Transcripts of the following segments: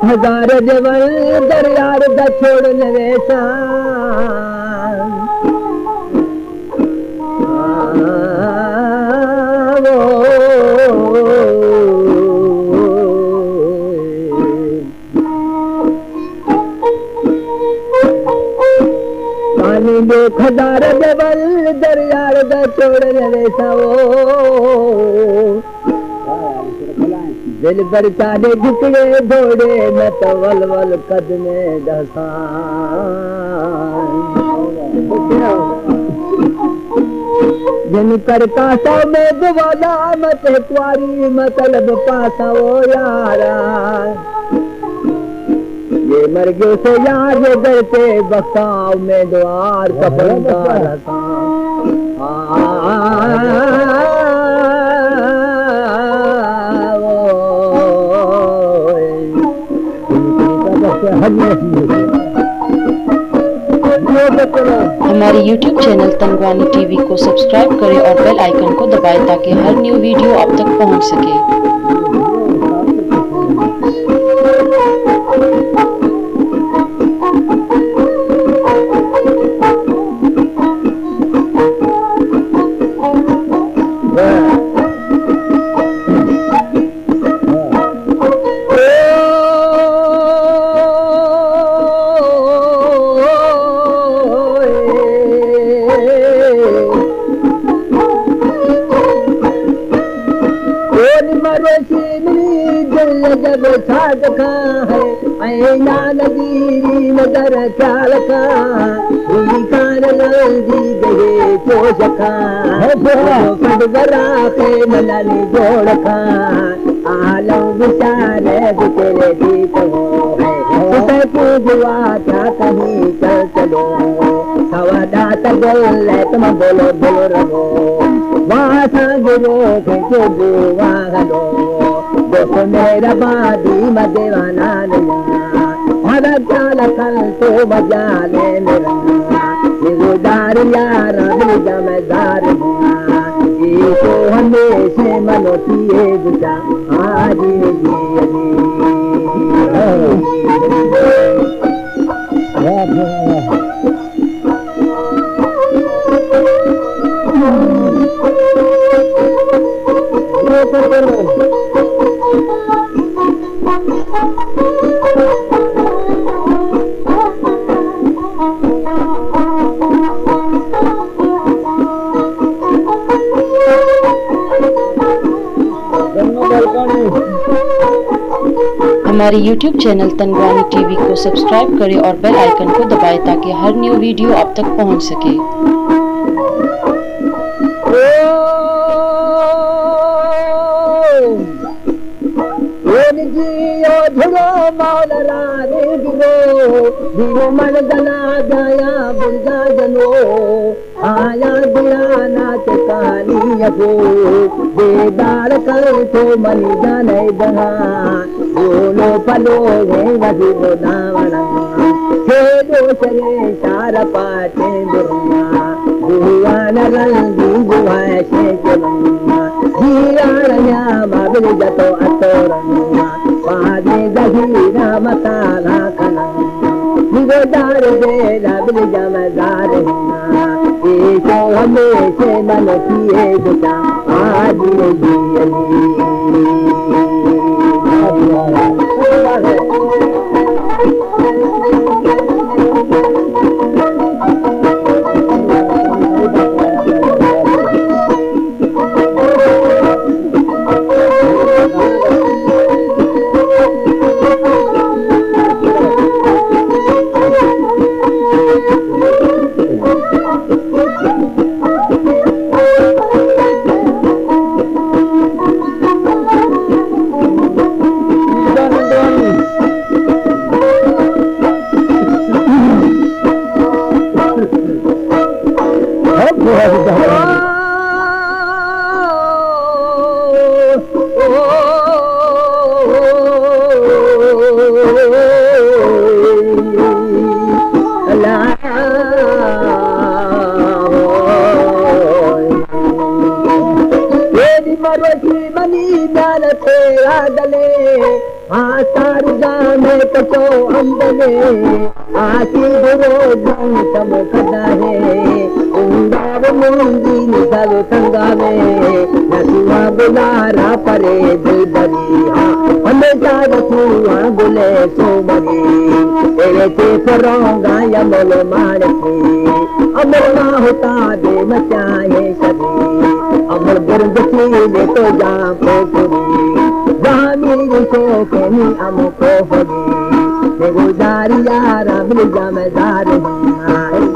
हजार जवल दरियार दा छोड़न वेसा पानी में खदार जवल दरियार दा छोड़न वेसा दिल बरसाने झुकड़े दौड़े न तो वल वल कदमे दसान जिन कर कासा में दुवाला मत कुआरी मतलब पासा ओ यारा ये मर गए से यार ये डरते बसाव में द्वार कपड़दार हमारे YouTube चैनल तंगवानी टीवी को सब्सक्राइब करें और बेल आइकन को दबाएं ताकि हर न्यू वीडियो आप तक पहुंच सके। जब छाद खा है ऐना नदीरी नजर ख्याल खा कान लगी गए चोश खा फटगरा के मननी जोड़ खा आलम विचारे तेरे गीत हो है पूजवा था कहीं चल चलो हवादा तगल तुम बोलो बोलो रहो वहाँ गिरो जो बुआ हलो देखो मेरा बादी मदेवाना हरा चाल कल तो मजा ले मेरा निगुदार यार जमेदार ये तो हमेशा मनोती है गुजा आज हमारे YouTube चैनल तंगवानी टीवी को सब्सक्राइब करें और बेल आइकन को दबाएं ताकि हर न्यू वीडियो आप तक पहुंच सके। मन गला गाया बुंदा जनो आया दिया नाच कहानी अबो बेदार कर तो मनी जाने बहा बोलो पलो गे वही बोलावना खेदो चले सारा पाटे बुरुमा बुआन रंगी बुआए से चलूंगा जीराया माबिल जतो अतोरंगा पादे दहीरा मसाला खना निगोदार दे लाबिल जमदार हिना ये तो हमेशा मन किए गुजा आज आसार जाने कचो अंबले आसी गुरो जंग तम कदाहे उंगाव मुंदी निसल संगावे नसुआ बुलारा परे दिलबरी हमेशा रसुआ बुले सोमरी तेरे ते फरोंगा यमल मानकी अमर ना होता दे मचाए सभी अमर गुरद ले तो जा पोपुरी जामी को केनी अमुको होगी गुजारी यारा मिल जामेदार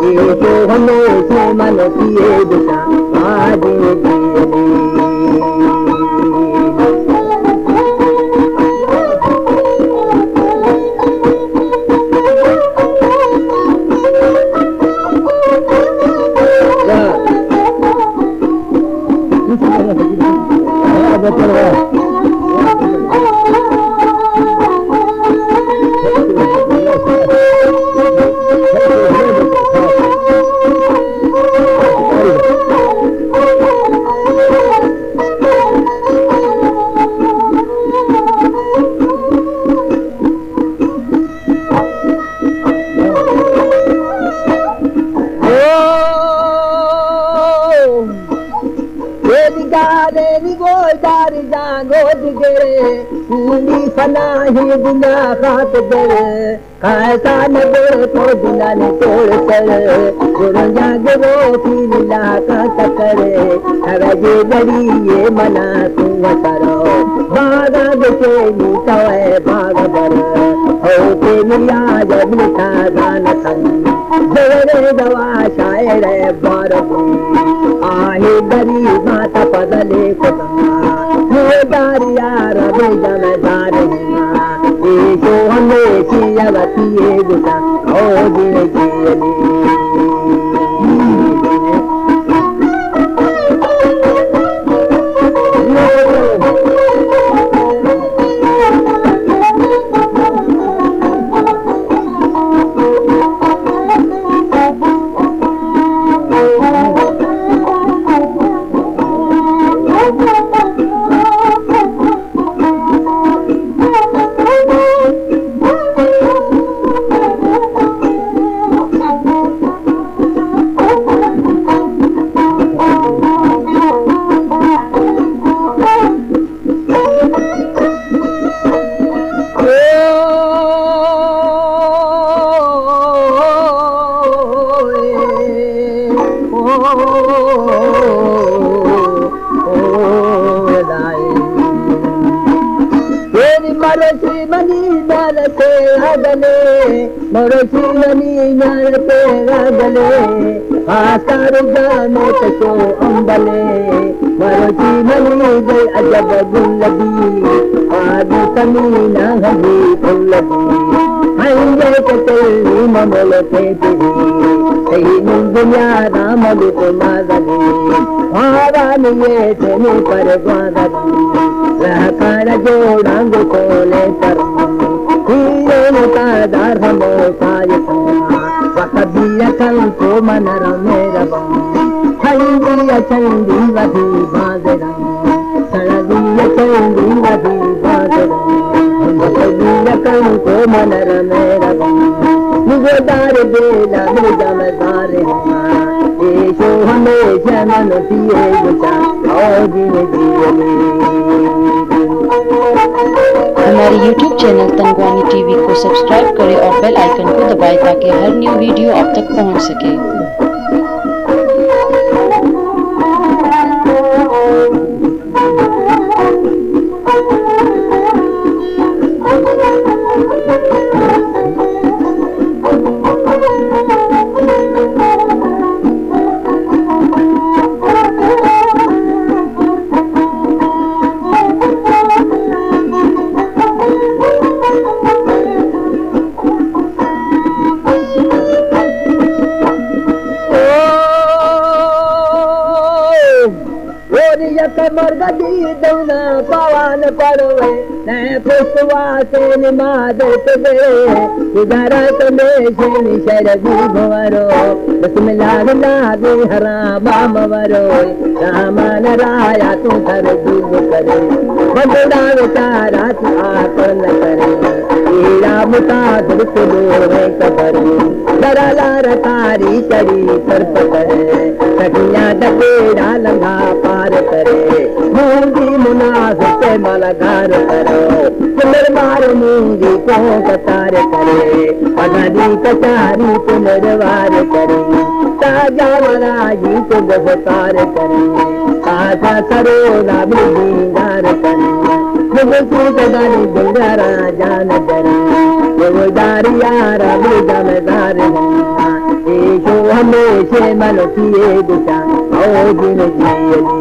ये तो हमेशा मन किए दिशा आज फनाही बिना खात दर खासा न दे तो बिना ने तोड़ कर गुरु जाग वो पीला का करे हरजे बड़ी ये मना तू करो बागा के नीतवे बाग बर हो के मिया जब था गान सन जरे दवा शायर बार आहे गरी माता पदले खुदा ये दारिया रबे जमदार जो हमें सियावती गुटा ओ दिल की आसार जाने कचो अंबले मरोची मनी दे अजब गुलबी आदि समीना हजी फुलबी हंजे कचली ममल के दिही सही दुनिया राम दुख मादनी आवान ये तेने पर ग्वादनी रहकार जोड़ांग कोले पर हीरे का दार हमो सायता वकबिया को मनर मेरा चंदिया चंदी वधी बाजरा सड़दिया चंदी वधी बाजरा वकबिया को मनर मेरा मुझे दार बेला मिल जमदार ये शो हमेशा मन दिए गुचा और हमारे YouTube चैनल तनवानी टीवी को सब्सक्राइब करें और बेल आइकन को दबाएं ताकि हर न्यू वीडियो आप तक पहुंच सके। मर्दी दौना पवन पड़वे पुष्पवासेन मादत गए गुजरात में शेन शरबी भवरो बिस्मिल्लाह लागे हराम मवरो रामन राया तू कर दूब करे बंदड़ा बेचारा तू आपन करे राम का दुख लोहे कबर दराला रतारी चढ़ी सर्प करे सखियां डकेरा लंघा पार करे मूंगी मुनाफिक मलगार करो पुनर्मार मूंगी को कतार करे अगली कचारी पुनर्वार करे ताजा वराजी को गवतार करे आशा सरो लाभी दीदार करे मुझको कदानी गुंजारा जान करे गुजारी यारा जमदार ईशो हमेशा मन किए दिशा ओ जिन जियली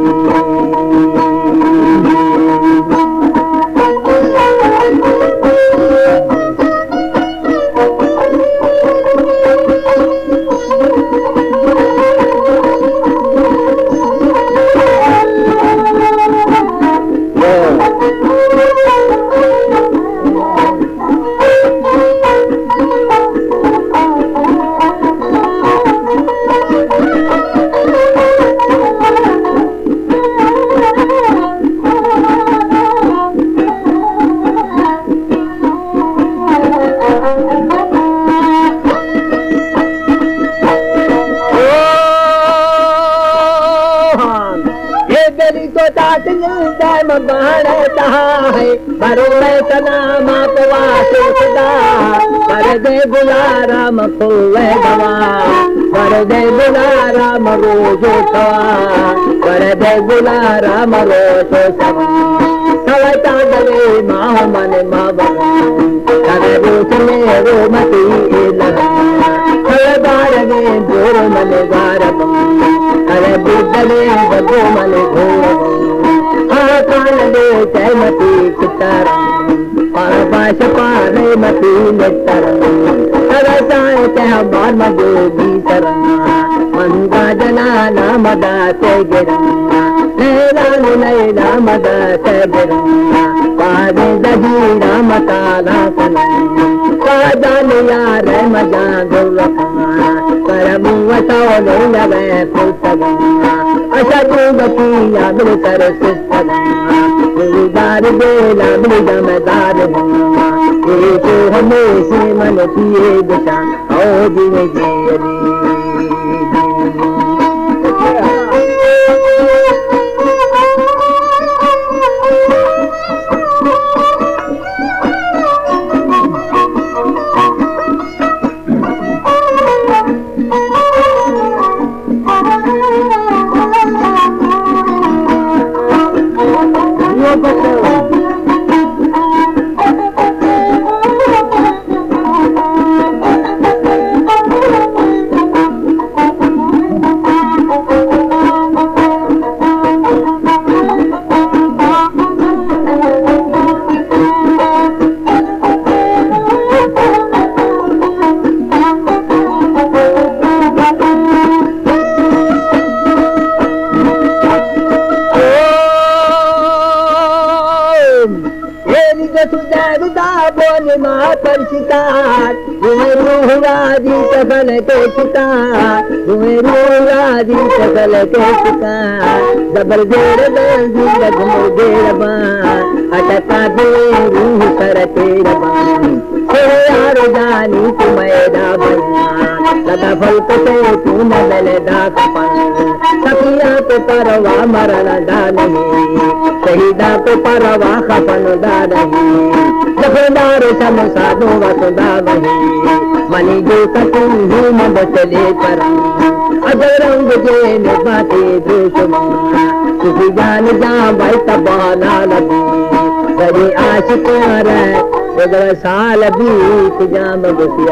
भरो मैं तना मापवास सदा पर दे गुलाराम खोवे गवा पर दे गुलाराम रोजो सवा पर दे गुलाराम रोजो सवा सवता दवे माह मन मावा तवे रोच में रोमती एला हर बार में जोर मन बार अरे बुद्धले बगो मन घोर कान दे चमती कुतर पाश पारे मती नेतर सरसाए तह बार मजो भीतर मंगा जना नामदा से गिरा नैला मदा से गिरा पादे दही राम ताला सना काजन यार मजा गुरखा करम वसो लवे पुतगा अशु बकिया बिल कर सिस्तार बेला बिल जमदार तो हमेशा मन किए दिशा ओ दिन जियली मातर शिकार रूहादी सकल के शिकार रूहादी सकल के शिकार जबर जेर दर्जी लगमो देर बान अटका दे रूह कर तेरा बान तेरे यार जानी तू मैदा बना लगा फल से तू न मिले दाख पन सखिया तो परवा मरन दा नहीं शहीदा तो परवा खपन दा नहीं जफरदार सम साधो वसुदा वही मनी जो कतुम मद चले कर अजर रंग जे ने बाते दुश्मना तुझी जान जा भाई तबाना लगी बड़ी आशिक है साल बीत जाम गुसिया